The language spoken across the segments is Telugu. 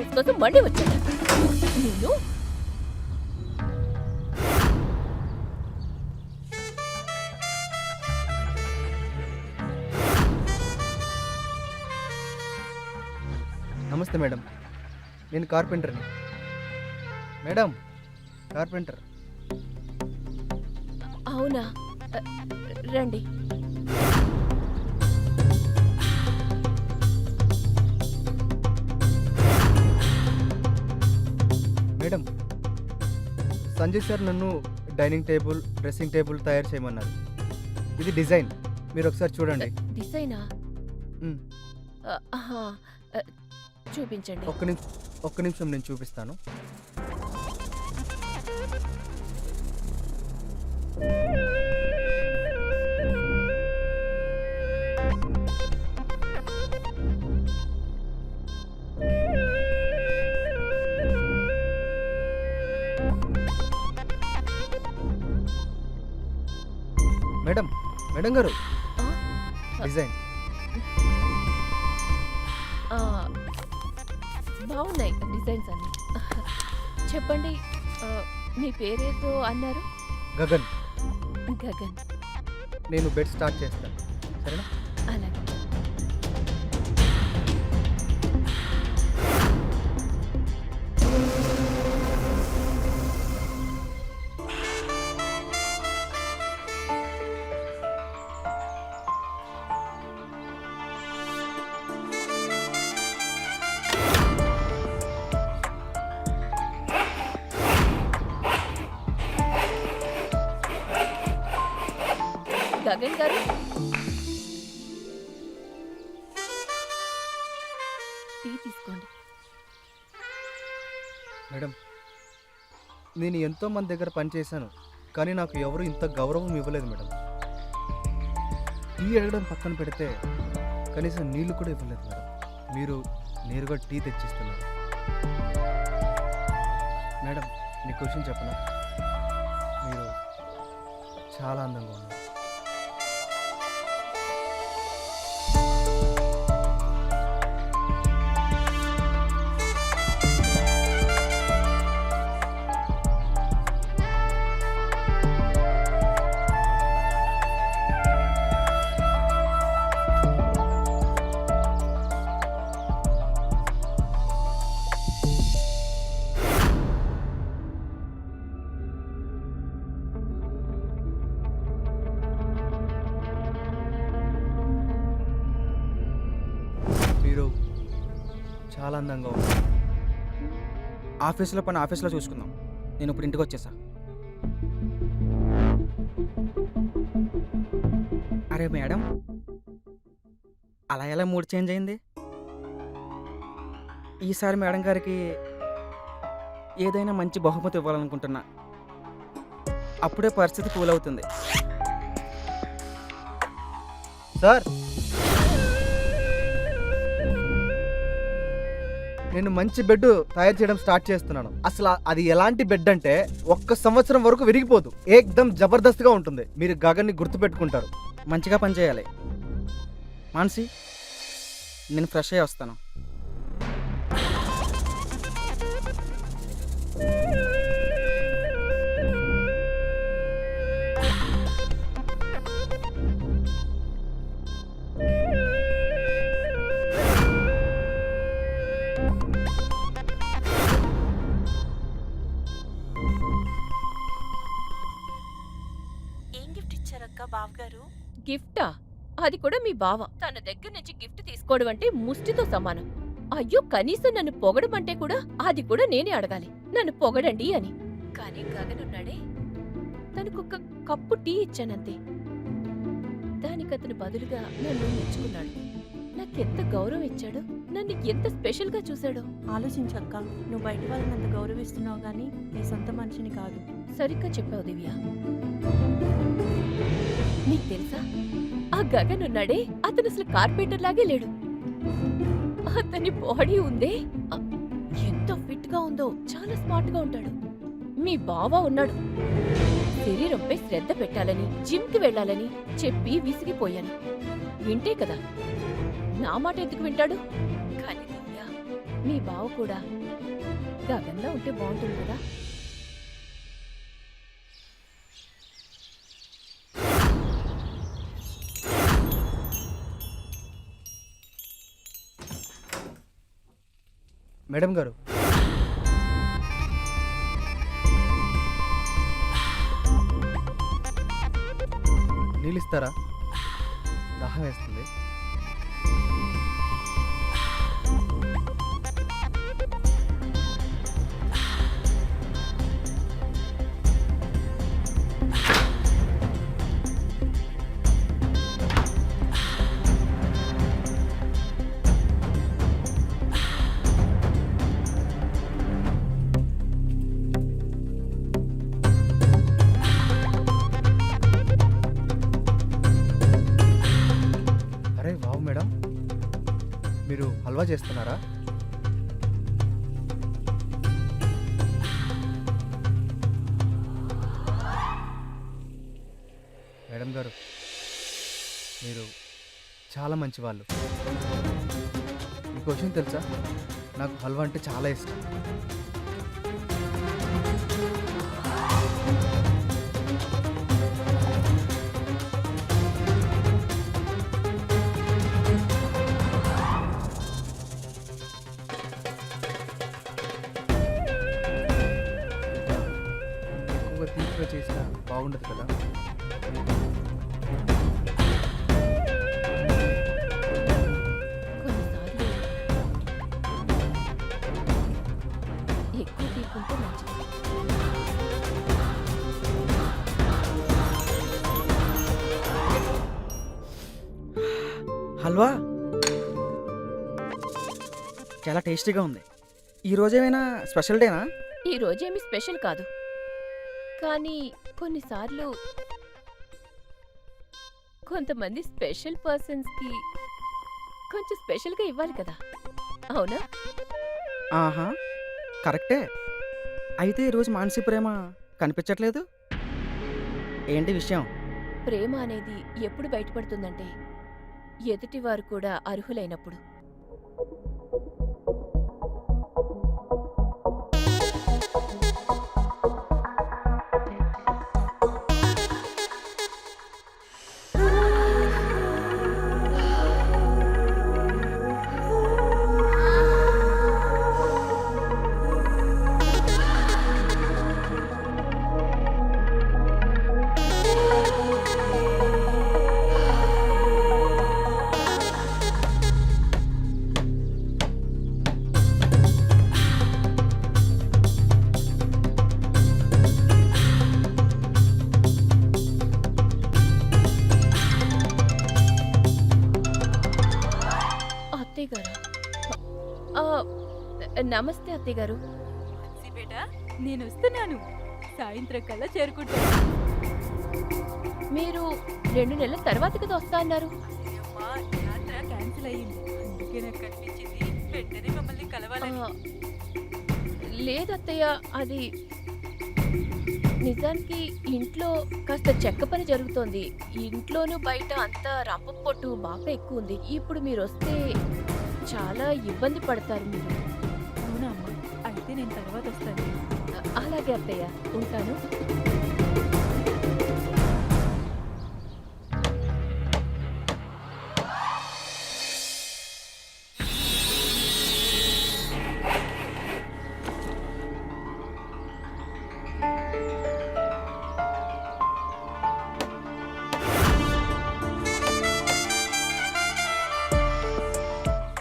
కాంప్లిమెంట్స్ కోసం మళ్ళీ వచ్చాను నేను. నమస్తే మేడం, నేను కార్పెంటర్ని. Madam, carpenter. అవునా, రండి. మేడం, సంజయ్ సార్ నన్ను డైనింగ్ టేబుల్, డ్రెస్సింగ్ టేబుల్ తయారు చేయమన్నారు. ఇది డిజైన్, మీరు ఒకసారి చూడండి. డిజైనా? మ్. ఆహా, చూపించండి. ఒక్క నిమిషం నేను చూపిస్తాను. మేడం, మేడం గారు, ఆ? డిజైన్. బాగున్నాయి డిజైన్స్ అన్ని. చెప్పండి, మీ పేరేదో అన్నారు? గగన్. గగన్. నేను బెడ్ స్టార్ట్ చేస్తాను, సరేనా? అలాగే. గగన్ గారు, టీ తీసుకోండి. మేడం, నేను ఎంతో మంది దగ్గర పనిచేశాను, కానీ నాకు ఎవరు ఇంత గౌరవం ఇవ్వలేదు మేడం. టీ అడగడం పక్కన పెడితే కనీసం నీళ్లు కూడా ఇవ్వలేదు మేడం. మీరు నేరుగా టీ తెచ్చిస్తున్నారు. మేడం, మీ క్వశ్చన్ చెప్పనా? మీరు చాలా అందంగా ఉన్నారు. మీరు చాలా అందంగా ఉన్నారు. ఆఫీస్లో పని ఆఫీస్లో చూసుకుందాం. నేను ఇప్పుడు ఇంటికి వచ్చేసా. అరే మేడం, అలా ఎలా మూడ్ చేంజ్ అయింది? ఈసారి మేడం గారికి ఏదైనా మంచి బహుమతి ఇవ్వాలనుకుంటున్నా. అప్పుడే పరిస్థితి కూల్ అవుతుంది. సార్, నేను మంచి బెడ్ తయారు చేయడం స్టార్ట్ చేస్తున్నాను. అసలు అది ఎలాంటి బెడ్ అంటే 1 సంవత్సరం వరకు విరిగిపోదు. ఏకదమ్ జబర్దస్త్గా ఉంటుంది. మీరు గగన్ని గుర్తుపెట్టుకుంటారు. మంచిగా పని చేయాలి. మానసి, నేను ఫ్రెష్ అయ్యి వస్తాను. బావగారు, గిఫ్టా? అది కూడా మీ బావ తన దగ్గర నుంచి గిఫ్ట్ తీసుకోవడం అంటే ముష్టితో సమానం. అయ్యో, కనీసం నన్ను పొగడమంటే కూడా అది కూడా నేనే అడగాలి, నన్ను పొగడండి అని. కానీ గగనున్నాడే, తనకొక కప్పు టీ ఇచ్చానంతే. దానికి అతను బదులుగా నన్ను మెచ్చుకున్నాడు. నాకెంత గౌరవం ఇచ్చాడో, నన్ను ఎంత స్పెషల్ గా చూశాడో. ఆలోచించక్క. నువ్వు బయట వాళ్ళని అంత గౌరవిస్తున్నావు గానీ నీ సొంత మనిషిని కాదు. సరిగ్గా చెప్పావు దివ్య. నీకు తెలుసా, ఆ గగన్ ఉన్నాడే, అతను అసలు కార్పెంటర్ లాగే లేడు. అతని బాడీ ఉందే, ఎంత ఫిట్ గా ఉందో. చాలా స్మార్ట్ గా ఉంటాడు. మీ బావ ఉన్నాడు, శరీరంపై శ్రద్ధ పెట్టాలని, జిమ్ కి వెళ్ళాలని చెప్పి విసిగిపోయాను. వింటే కదా, నా మాట ఎందుకు వింటాడు? కానీ దివ్య, మీ బావ కూడా గగన్లా ఉంటే బాగుంటుంది కదా. మేడం గారు, నీళ్ళు ఇస్తారా? దాహం వేస్తుంది. అరే వావ్ మేడం, మీరు హల్వా చేస్తున్నారా? మేడం గారు, మీరు చాలా మంచి వాళ్ళు. మీకు విషయం తెలుసా, నాకు హల్వా అంటే చాలా ఇష్టం. ఎక్కువగా తీపిగా చేసినా బాగుండదు కదా. కొన్నిసార్లు ఎక్కువ తీసుకుంటే మంచిది. హల్వా చాలా టేస్టీగా ఉంది. ఈ రోజేమైనా స్పెషల్ డేనా? ఈ రోజేమి స్పెషల్ కాదు, కానీ కొన్నిసార్లు కొంతమంది స్పెషల్ పర్సన్స్కి కొంచెం స్పెషల్గా ఇవ్వాలి కదా, అవునా? ఆహా, కరెక్టే. అయితే ఈరోజు మానసి ప్రేమ కనిపించట్లేదు. ఏంటి విషయం? ప్రేమ అనేది ఎప్పుడు బయటపడుతుందంటే ఎదుటివారు కూడా అర్హులైనప్పుడు. అత్తయ్య గారు, ఆ, నమస్తే అత్తయ్య గారు. బేటా, నేను వస్తున్నాను. సాయంత్రం కల్లా చేరుకుంటాను. మీరు 2 నెలల తర్వాత కదా వస్తా అన్నారు. అమ్మా, యాత్ర క్యాన్సిల్ అయ్యింది. అందుకే నాకు కనిపించింది వెంటనే మమ్మల్ని ఆ, కలవాలని. లేదు అత్తయ్య, అది నిజానికి ఇంట్లో కాస్త చెక్క పని జరుగుతోంది. ఇంట్లోనూ బయట అంతా రంపం పొట్టు బాగా ఎక్కువ ఉంది. ఇప్పుడు మీరు వస్తే చాలా ఇబ్బంది పడతారు మీరు. అవునా అమ్మా? అయితే నేను తర్వాత వస్తాను. అలాగే అత్తయ్య, ఉంటాను.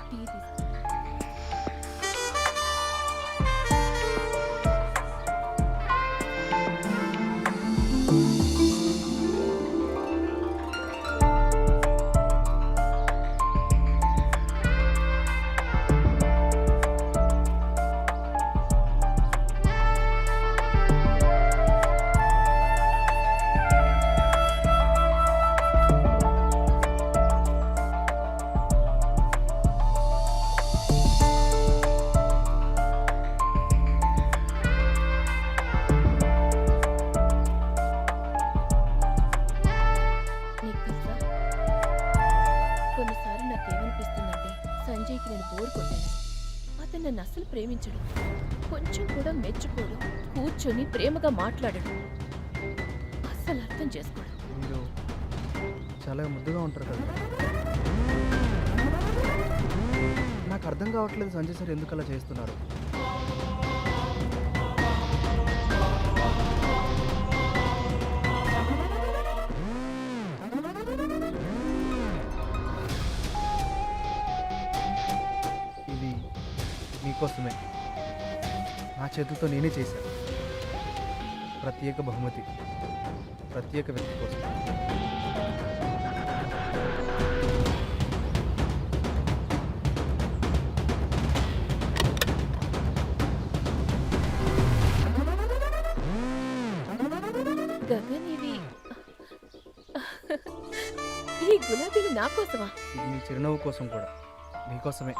టీ తీసుకో. కనిపించడు. కొంచెం కూడా మెచ్చుకోడు. కూర్చొని ప్రేమగా మాట్లాడడు. అస్సలు అర్థం చేసుకోడు. మీరు చాలా ముద్దుగా ఉంటారు కదా. నాకు అర్థం కావట్లేదు సంజయ్ సార్ ఎందుకు అలా చేస్తున్నారు. ఇది మీకోసమే నా చేతులతో నేనే చేశాను. ప్రత్యేక బహుమతి ప్రత్యేక వ్యక్తి కోసం. గగన్ ఇవి ఈ గులాబీలు నా కోసమా? ఇది మీ చిరునవ్వు కోసం కూడా, మీకోసమే.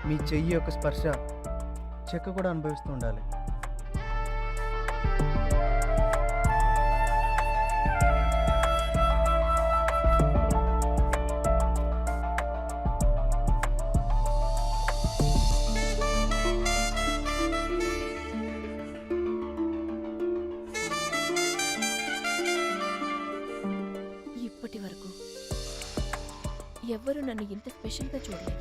మీ చెయ్యి యొక్క స్పర్శ చెక్క కూడా అనుభవిస్తూ ఉండాలి. ఇప్పటి వరకు ఎవ్వరూ నన్ను ఇంత స్పెషల్గా చూడలేదు.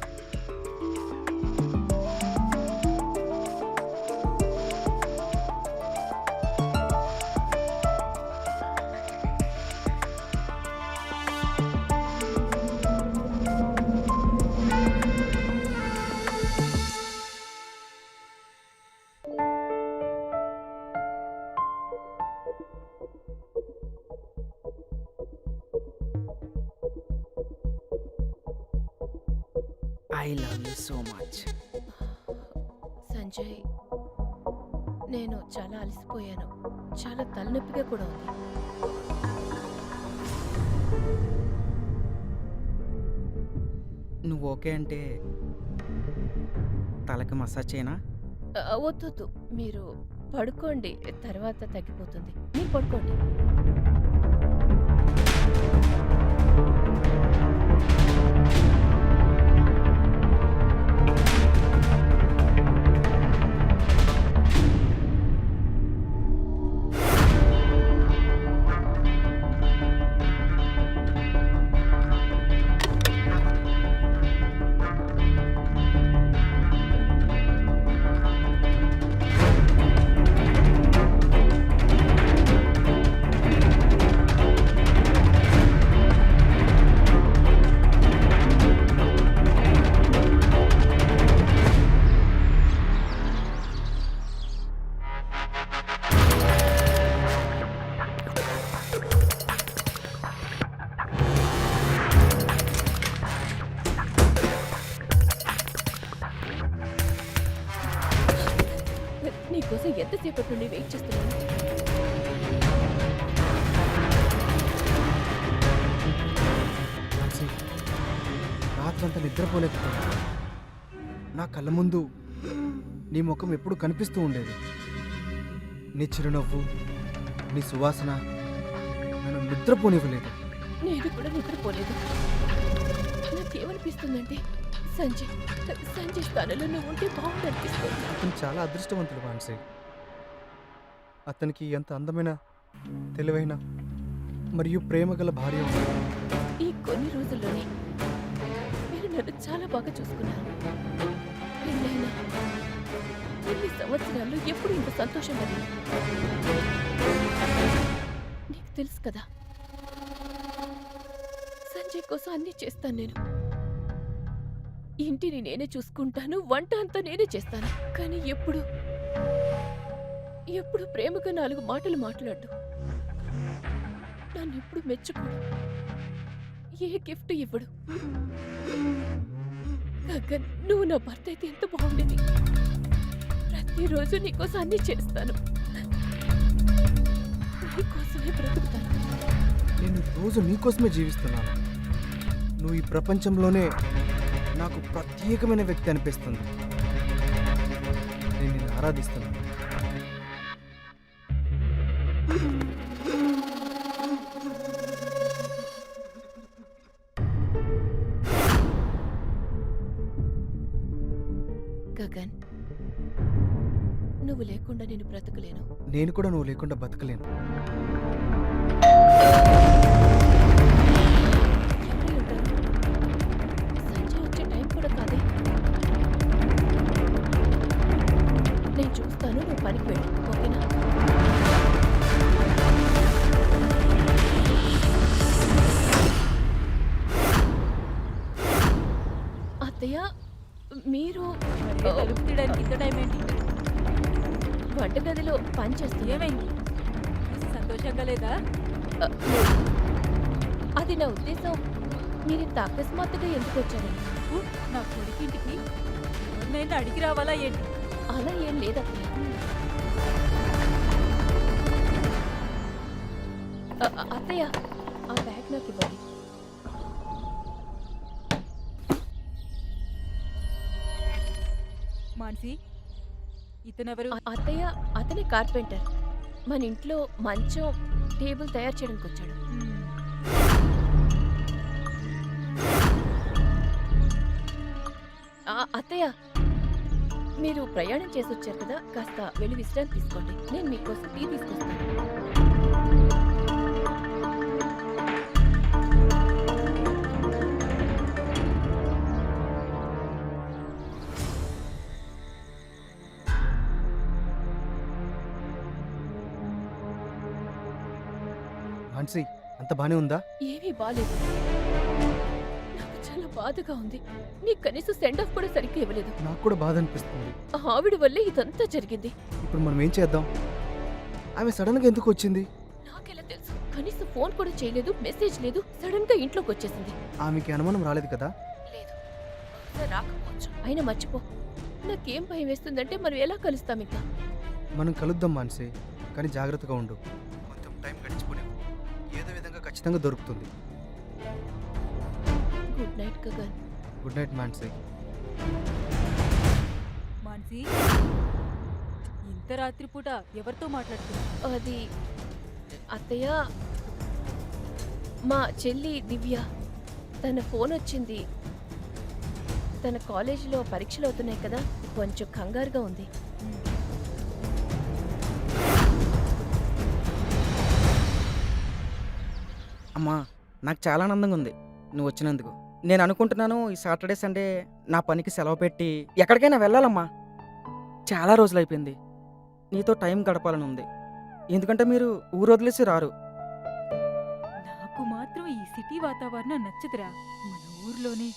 I love you so much. Sanjay, నేను చాలా అలసిపోయాను. చాలా తలనొప్పిగా కూడా ఉంది. నువ్వు ఓకే అంటే తలకి మసాజ్ చేయనా? వద్దొద్దు, మీరు పడుకోండి, తర్వాత తగ్గిపోతుంది. మీరు పడుకోండి. నీకోసం ఎంతసేపటి నుండి వెయిట్ చేస్తున్నాను. రాత్రంతా నిద్రపోలేకపోయాను. నా కళ్ళ ముందు నీ ముఖం ఎప్పుడు కనిపిస్తూ ఉండేది. నీ చిరునవ్వు, నీ సువాసన నన్ను నిద్రపోనివ్వలేదు. నేను కూడా నిద్రపోలేదు. నాకేమనిపిస్తుందంటే సంజయ్ స్థానంలో నువ్వు ఉంటే బాగుందనిపిస్తుంది. అతను చాలా అదృష్టవంతుడు మాన్సీ. అతనికి ఎంత అందమైన, తెలివైన మరియు ప్రేమగల భార్య ఉంది. ఈ కొన్ని రోజుల్లోనే మీరు నన్ను చాలా బాగా చూసుకున్నారు. పెళ్ళైనా ఇన్ని సంవత్సరాల్లో ఎప్పుడు ఇంత సంతోషంగా లేదు. నీకు తెలుసు కదా, సంజయ్ కోసం అన్నీ చేస్తాను నేను. ఇంటిని నేనే చూసుకుంటాను, వంట అంతా నేనే చేస్తాను. కానీ ఎప్పుడు ఎప్పుడు ప్రేమగా 4 మాటలు మాట్లాడు. నన్నెప్పుడు మెచ్చుకోడు. ఏ గిఫ్ట్ ఇవ్వడు. గగన్, నువ్వు నా భర్త అయితే ఎంత బాగుండేది. ప్రతిరోజు నీకోసం అన్ని చేస్తాను. నీకోసమే బ్రతుకుతాను. నేను రోజు నీకోసమే జీవిస్తున్నాను. నువ్వు ఈ ప్రపంచంలోనే నాకు ప్రత్యేకమైన వ్యక్తి అనిపిస్తుంది. నేను నిన్ను ఆరాధిస్తున్నాను. గగన్, నువ్వు లేకుండా నేను బ్రతకలేను. నేను కూడా నువ్వు లేకుండా బతకలేను. ఎవరై ఉంటారు? సంజయ్ వచ్చే టైం కూడా కాదే. నేను చూస్తాను, నువ్వు పనికి వెళ్ళు, ఓకేనా? అత్తయ్య, మీరు మరి తలుపు తీయడానికి ఇంత టైం ఏంటి? వంటగదిలో పని చేస్తున్నా. ఏమైంది? సంతోషంగా లేదా? లేదు. అది నా ఉద్దేశం. మీరు ఇంత అకస్మాత్తుగా ఎందుకు వచ్చారని. నువ్వు నా కొడుకింటికి ఎవరినైనా అడిగి రావాలా ఏంటి? అలా ఏం లేదత్తయ్య. అత్తయ్య, ఆ బ్యాగ్ నాకు ఇవ్వండి. మాన్సి, ఇతనెవరు? అత్తయ్య, అతనే కార్పెంటర్. మన ఇంట్లో మంచం, టేబుల్ తయారు చేయడానికి వచ్చాడు. అత్తయ్య, మీరు ప్రయాణం చేసి వచ్చారు కదా, కాస్త వెళ్ళి విశ్రాంతి తీసుకోండి. నేను మీకోసం టీ తీసుకొస్తాను. మాన్సి, అంత బానే ఉందా? ఏమీ బాలేదు. నాకు చాలా బాధగా ఉంది. నీకు కనీసం సెండ్ ఆఫ్ కూడా సరిగ్గా ఇవ్వలేదు. నాకు కూడా బాధ అనిపిస్తుంది. ఆవిడ వల్లే ఇదంతా జరిగింది. ఇప్పుడు మనం ఏం చేద్దాం? ఆమె సడన్గా ఎందుకు వచ్చింది? నాకెలా తెలుసు? కనీసం ఫోన్ కూడా చేయలేదు, మెసేజ్ లేదు. సడన్ గా ఇంట్లోకి వచ్చేసింది. ఆమెకి అనుమానం రాలేదు కదా? లేదు, బహుశా రాకపోవచ్చు. అయినా మర్చిపో. నాకేం భయం వేస్తుందంటే మనం ఎలా కలుస్తాం ఇంకా. మనం కలుద్దాం మాన్సి, కానీ జాగ్రత్తగా ఉండు. కొంచెం టైం గడిచిపోలేవు. ఏదో విధంగా ఖచ్చితంగా దొరుకుతుంది. Good night Gagan. Good night Mansi. Mansi, ఇంత రాత్రిపూట ఎవరితో మాట్లాడుతున్నావు? అది అత్తయ్య, మా చెల్లి దివ్య. తన ఫోన్ వచ్చింది. తన కాలేజీలో పరీక్షలు అవుతున్నాయి కదా, కొంచెం కంగారుగా ఉంది. అమ్మా, నాకు చాలా ఆనందంగా ఉంది నువ్వు వచ్చినందుకు. నేను అనుకుంటున్నాను ఈ సాటర్డే సండే నా పనికి సెలవు పెట్టి ఎక్కడికైనా వెళ్ళాలమ్మా. చాలా రోజులు అయిపోయింది. నీతో టైం గడపాలని ఉంది. ఎందుకంటే మీరు ఊరు వదిలేసి రారు. నాకు మాత్రం ఈ సిటీ వాతావరణం నచ్చదురా. మన ఊర్లోనే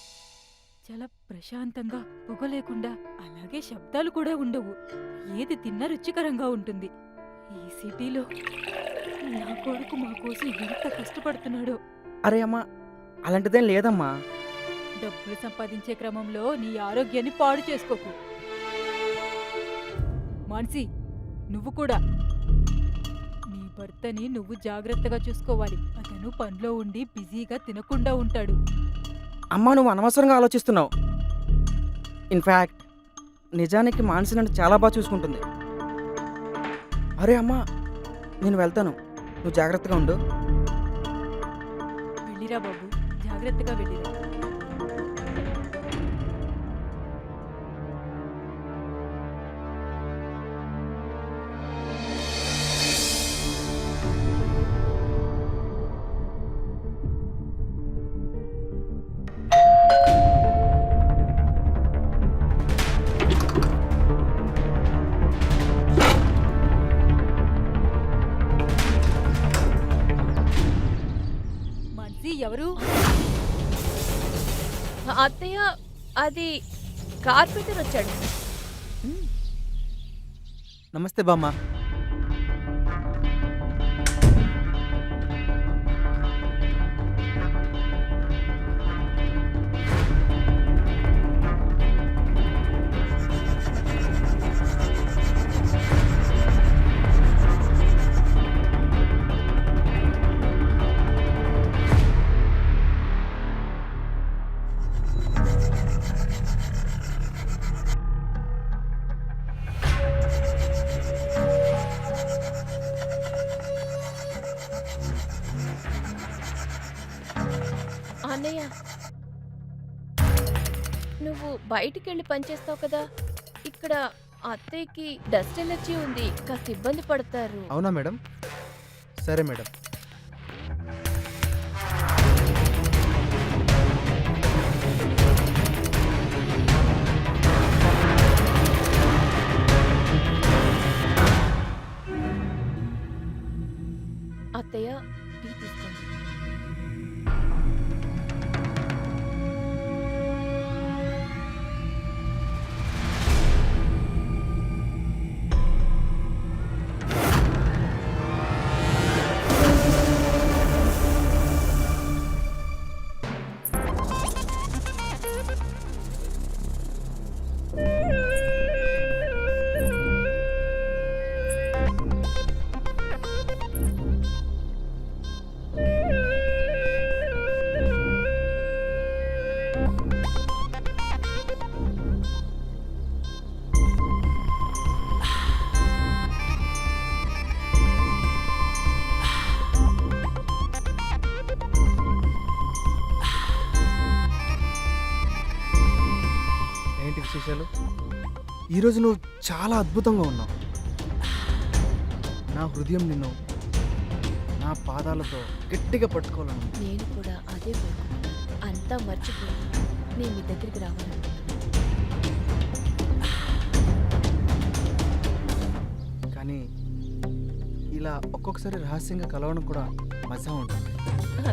చాలా ప్రశాంతంగా, పొగ లేకుండా, అలాగే శబ్దాలు కూడా ఉండవు. ఏది తిన్నా రుచికరంగా ఉంటుంది. ఈ సిటీలో నా కొడుకు మా కోసం ఎంత కష్టపడుతున్నాడో. అరే అమ్మా, అలాంటిదేం లేదమ్మా. డబ్బులు సంపాదించే క్రమంలో నీ ఆరోగ్యాన్ని పాడు చేసుకోకు. మాన్సి, నువ్వు కూడా నీ భర్తని నువ్వు జాగ్రత్తగా చూసుకోవాలి. అతను పనిలో ఉండి బిజీగా తినకుండా ఉంటాడు. అమ్మా, నువ్వు అనవసరంగా ఆలోచిస్తున్నావు. ఇన్ఫ్యాక్ట్ నిజానికి మానసి నన్ను చాలా బాగా చూసుకుంటుంది. అరే అమ్మా, నేను వెళ్తాను. నువ్వు జాగ్రత్తగా ఉండు. వెళ్ళిరా బాబు, జాగ్రత్తగా వెళ్ళిరా. మాన్సి, ఎవరు? అత్తయ్య, అది కార్పెంటర్ వచ్చాడు. నమస్తే బామ్మ. అన్నయ్య, నువ్వు బయటికెళ్ళి పనిచేస్తావు కదా, ఇక్కడ అత్తయ్యకి డస్ట్ ఎలర్జీ ఉంది, కాస్త ఇబ్బంది పడతారు. అవునా మేడం? సరే మేడం. అత్తయ్య, టీ తీసుకోండి. ఏంటి విశేషాలు? ఈరోజు నువ్వు చాలా అద్భుతంగా ఉన్నావు. నా హృదయం నిన్ను నా పాదాలతో గట్టిగా పట్టుకోవాలను. నేను కూడా అదే కోరుకున్నాను. అంతా మర్చిపోయి నేను మీ దగ్గరికి రావాలనుకుంటున్నాను. కానీ ఇలా ఒక్కొక్కసారి రహస్యంగా కలవడం కూడా మజా ఉంటుంది.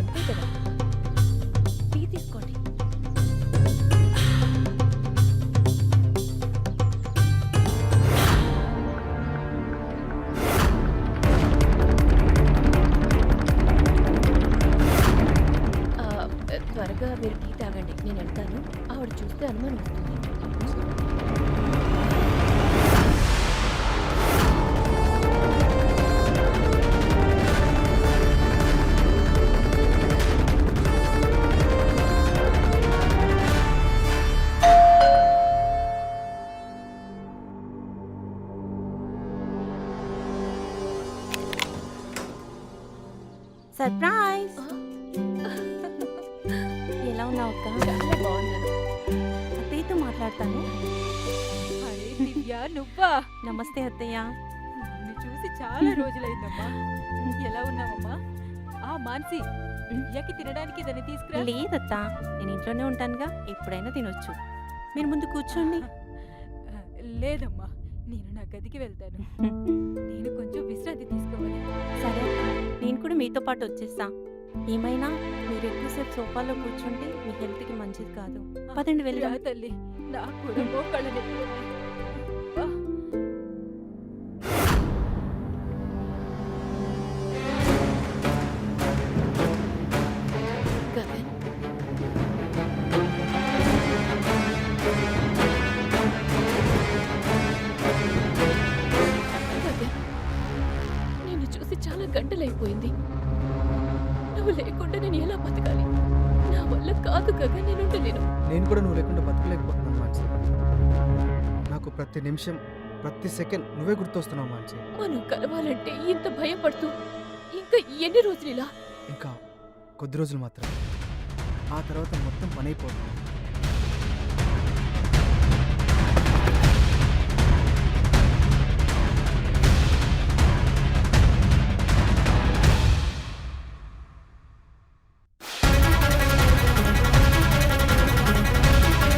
అంతే కదా. టీ తీసుకోండి. త్వరగా మీరు టీ తాగండి, నేను వెళ్తాను. ఆవిడ చూస్తే అనుమానం వస్తుంది. సర్ప్రైజ్! ఎలా ఉన్నావు అక్క? చాలా బాగున్నాను. అత్తయ్యతో మాట్లాడతాను. అరే దివ్య, నువ్వా? నమస్తే అత్తయ్య. నిన్ను చూసి చాలా రోజులైందమ్మా. ఎలా ఉన్నావమ్మా? ఆ మాన్సి, దివ్యకి తినడానికి దాన్ని తీసుకురా. లేదత్తా, నేను ఇంట్లోనే ఉంటానుగా, ఎప్పుడైనా తినొచ్చు. మీరు ముందు కూర్చోండి. లేదమ్మా, నేను నా గదికి వెళ్తాను. నేను కొంచెం విశ్రాంతి తీసుకోవాలి. సరే అక్క, నేను కూడా మీతో పాటు వచ్చేస్తా. ఏమైనా మీరు ఎక్కువసేపు సోఫాలో కూర్చుంటే మీ హెల్త్కి మంచిది కాదు. పదండి వెళ్దాం. రా తల్లి, నాకు కూడా మోకాళ్ళ నొప్పి ఉంది. అబ్బా. గగన్, గగన్, నిన్ను చూసి చాలా గంటలైపోయింది. నువ్వు లేకుండా నేను ఎలా బతకాలి? నా వల్ల కాదు గగన్, నేను ఉండలేను. నేను కూడా నువ్వు లేకుండా బతకలేకపోతున్నాను మాన్సి. నాకు ప్రతి నిమిషం ప్రతి సెకండ్ నువ్వే గుర్తొస్తున్నావు మాన్సి. మనం కలవాలంటే ఇంత భయపడుతూ ఇంకా ఎన్ని రోజులు ఇలా? ఇంకా కొద్ది రోజులు మాత్రం, ఆ తర్వాత మొత్తం పని అయిపోతుంది.